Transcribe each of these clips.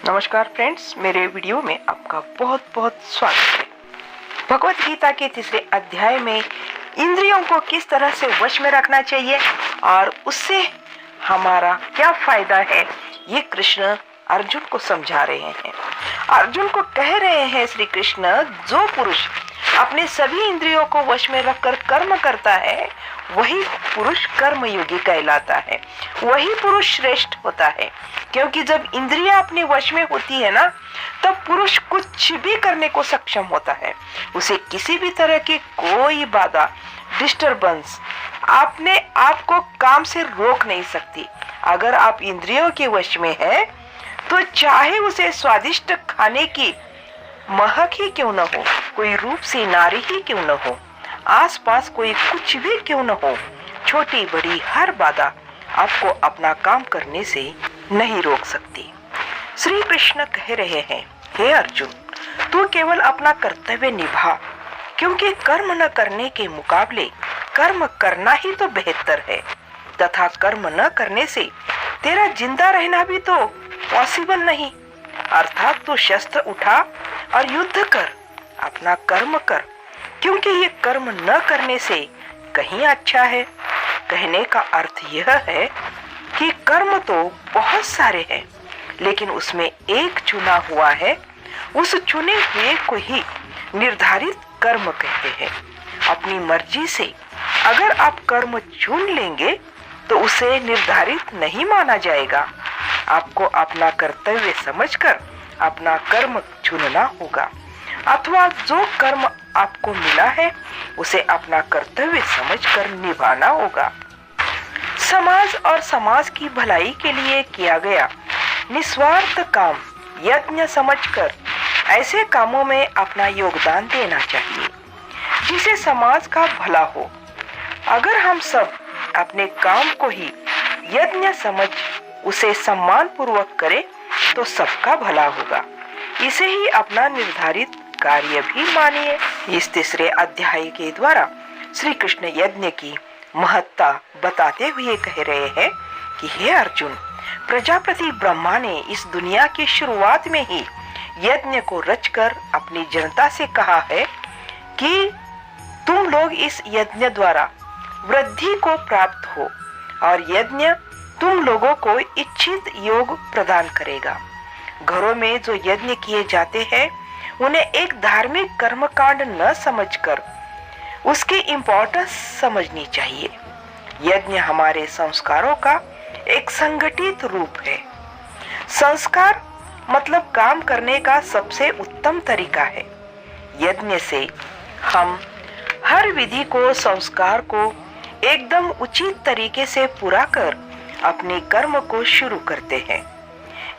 नमस्कार फ्रेंड्स, मेरे वीडियो में आपका बहुत बहुत स्वागत है। भगवत गीता के तीसरे अध्याय में इंद्रियों को किस तरह से वश में रखना चाहिए और उससे हमारा क्या फायदा है, ये कृष्ण अर्जुन को समझा रहे हैं। अर्जुन को कह रहे हैं श्री कृष्ण, जो पुरुष अपने सभी इंद्रियों को वश में रखकर कर्म करता है वही पुरुष कर्मयोगी कहलाता है, वही पुरुष श्रेष्ठ होता है। क्योंकि जब इंद्रियां अपने वश में होती है ना, तब पुरुष कुछ भी करने को सक्षम होता है। उसे किसी भी तरह की कोई बाधा, डिस्टरबेंस अपने आप को काम से रोक नहीं सकती। अगर आप इंद्रियों के वश में है तो चाहे उसे स्वादिष्ट खाने की महक ही क्यों न हो, कोई रूप सी नारी ही क्यों न हो, आसपास कोई कुछ भी क्यों न हो, छोटी बड़ी हर बाधा आपको अपना काम करने से नहीं रोक सकती। श्री कृष्ण कह रहे हैं, हे अर्जुन, तू केवल अपना कर्तव्य निभा, क्योंकि कर्म न करने के मुकाबले कर्म करना ही तो बेहतर है, तथा कर्म न करने से तेरा जिंदा रहना भी तो पॉसिबल नहीं। अर्थात तू शस्त्र उठा और युद्ध कर, अपना कर्म कर, क्योंकि ये कर्म न करने से कहीं अच्छा है। कहने का अर्थ यह है कि कर्म तो बहुत सारे हैं, लेकिन उसमें एक चुना हुआ है, उस चुने हुए को ही निर्धारित कर्म कहते हैं। अपनी मर्जी से अगर आप कर्म चुन लेंगे तो उसे निर्धारित नहीं माना जाएगा। आपको अपना कर्तव्य समझकर अपना कर्म चुनना होगा, अथवा जो कर्म आपको मिला है उसे अपना कर्तव्य समझकर निभाना होगा। समाज और समाज की भलाई के लिए किया गया निस्वार्थ काम यज्ञ समझकर ऐसे कामों में अपना योगदान देना चाहिए जिसे समाज का भला हो। अगर हम सब अपने काम को ही यज्ञ समझ उसे सम्मान पूर्वक करें तो सबका भला होगा। इसे ही अपना निर्धारित कार्य भी मानिए। इस तीसरे अध्याय के द्वारा श्री कृष्ण यज्ञ की महत्ता बताते हुए कह रहे हैं कि हे अर्जुन, प्रजापति ब्रह्मा ने इस दुनिया की शुरुआत में ही यज्ञ को रचकर अपनी जनता से कहा है कि तुम लोग इस यज्ञ द्वारा वृद्धि को प्राप्त हो, और यज्ञ तुम लोगों को इच्छित योग प्रदान करेगा। घरों में जो यज्ञ किए जाते हैं उन्हें एक धार्मिक कर्मकांड न समझकर उसकी इम्पोर्टेंस समझनी चाहिए। यज्ञ हमारे संस्कारों का एक संगठित रूप है। संस्कार मतलब काम करने का सबसे उत्तम तरीका है। यज्ञ से हम हर विधि को, संस्कार को एकदम उचित तरीके से पूरा कर अपने कर्म को शुरू करते हैं।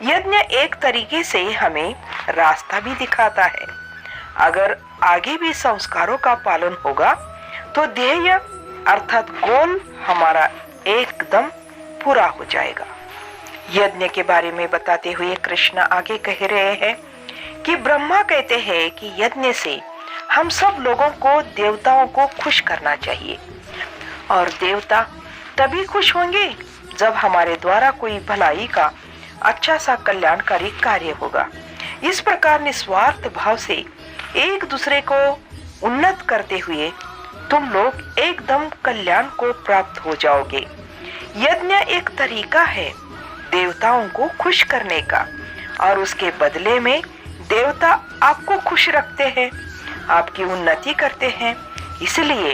यज्ञ एक तरीके से हमें रास्ता भी दिखाता है। अगर आगे भी संस्कारों का पालन होगा तो ध्येय अर्थात गोल हमारा एकदम पूरा हो जाएगा। यज्ञ के बारे में बताते हुए कृष्ण आगे कह रहे हैं कि ब्रह्मा कहते हैं कि यज्ञ से हम सब लोगों को, देवताओं को खुश करना चाहिए, और देवता तभी खुश होंगे जब हमारे द्वारा कोई भलाई का अच्छा सा कल्याणकारी कार्य होगा। इस प्रकार निस्वार्थ भाव से एक दूसरे को उन्नत करते हुए तुम लोग एकदम कल्याण को प्राप्त हो जाओगे। यज्ञ एक तरीका है देवताओं को खुश करने का, और उसके बदले में देवता आपको खुश रखते हैं, आपकी उन्नति करते हैं। इसलिए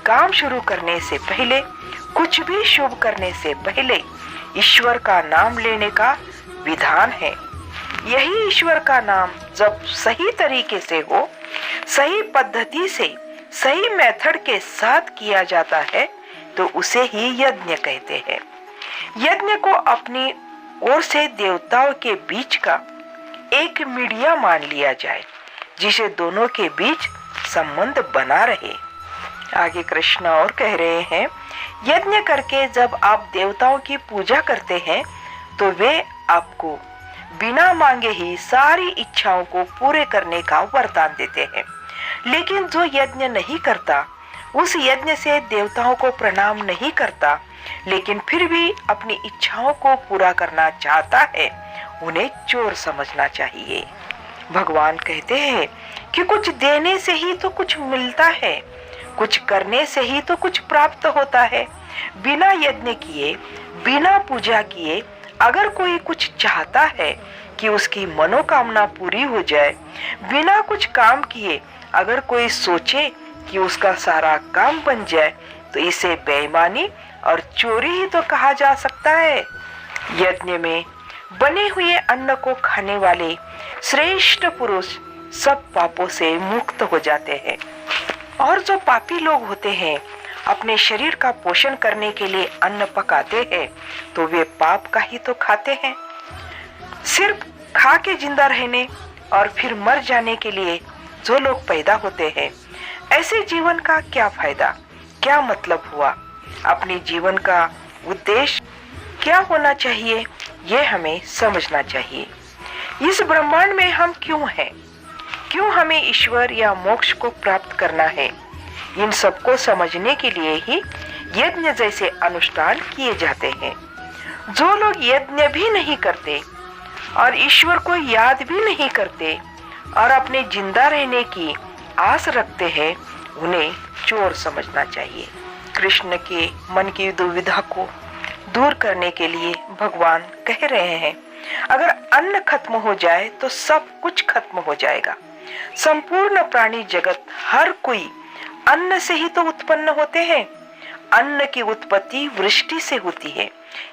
काम शुरू करने से पहले, कुछ भी शुभ करने से पहले ईश्वर का नाम लेने का विधान है। यही ईश्वर का नाम जब सही तरीके से हो, सही पद्धति से, सही मेथड के साथ किया जाता है तो उसे ही यज्ञ कहते हैं। यज्ञ को अपनी ओर से देवताओं के बीच का एक मीडिया मान लिया जाए, जिसे दोनों के बीच संबंध बना रहे। आगे कृष्ण और कह रहे हैं, यज्ञ करके जब आप देवताओं की पूजा करते हैं तो वे आपको बिना मांगे ही सारी इच्छाओं को पूरे करने का वरदान देते हैं। लेकिन जो यज्ञ नहीं करता, उस यज्ञ से देवताओं को प्रणाम नहीं करता, लेकिन फिर भी अपनी इच्छाओं को पूरा करना चाहता है, उन्हें चोर समझना चाहिए। भगवान कहते हैं कि कुछ देने से ही तो कुछ मिलता है, कुछ करने से ही तो कुछ प्राप्त होता है। बिना यज्ञ किए, बिना पूजा किए अगर कोई कुछ चाहता है कि उसकी मनोकामना पूरी हो जाए, बिना कुछ काम किए अगर कोई सोचे कि उसका सारा काम बन जाए, तो इसे बेईमानी और चोरी ही तो कहा जा सकता है। यज्ञ में बने हुए अन्न को खाने वाले श्रेष्ठ पुरुष सब पापों से मुक्त हो जाते हैं। और जो पापी लोग होते हैं, अपने शरीर का पोषण करने के लिए अन्न पकाते हैं, तो वे पाप का ही तो खाते हैं। सिर्फ खा के जिंदा रहने और फिर मर जाने के लिए जो लोग पैदा होते हैं, ऐसे जीवन का क्या फायदा, क्या मतलब हुआ? अपने जीवन का उद्देश्य क्या होना चाहिए, ये हमें समझना चाहिए। इस ब्रह्मांड में हम क्यों हैं? क्यों हमें ईश्वर या मोक्ष को प्राप्त करना है? इन सबको समझने के लिए ही यज्ञ जैसे अनुष्ठान किए जाते हैं। जो लोग यज्ञ भी नहीं करते और ईश्वर को याद भी नहीं करते और अपने जिंदा रहने की आस रखते हैं, उन्हें चोर समझना चाहिए। कृष्ण के मन की दुविधा को दूर करने के लिए भगवान कह रहे हैं, अगर अन्न खत्म हो जाए तो सब कुछ खत्म हो जाएगा। संपूर्ण प्राणी जगत हर कोई अन्न से ही तो उत्पन्न होते हैं। अन्न की उत्पत्ति वृष्टि से होती है,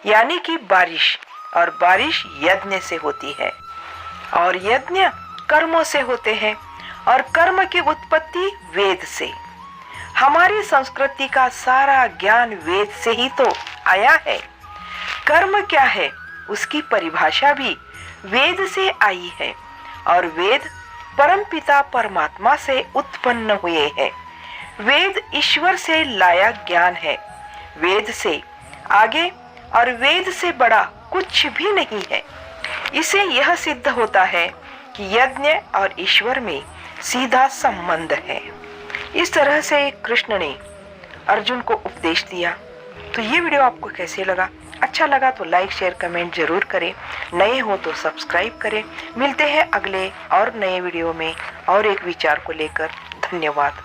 यानी कि बारिश, और बारिश यज्ञ से होती है, और यज्ञ कर्मों से होते हैं, और कर्म की उत्पत्ति वेद से। हमारी संस्कृति का सारा ज्ञान वेद से ही तो आया है। कर्म क्या है, उसकी परिभाषा भी वेद से आई है, और वेद परमपिता परमात्मा से उत्पन्न हुए हैं। वेद ईश्वर से लाया ज्ञान है। वेद से आगे और वेद से बड़ा कुछ भी नहीं है। इसे यह सिद्ध होता है कि यज्ञ और ईश्वर में सीधा संबंध है। इस तरह से कृष्ण ने अर्जुन को उपदेश दिया। तो ये वीडियो आपको कैसे लगा? अच्छा लगा तो लाइक शेयर कमेंट जरूर करें। नए हो तो सब्सक्राइब करें। मिलते हैं अगले और नए वीडियो में और एक विचार को लेकर। धन्यवाद।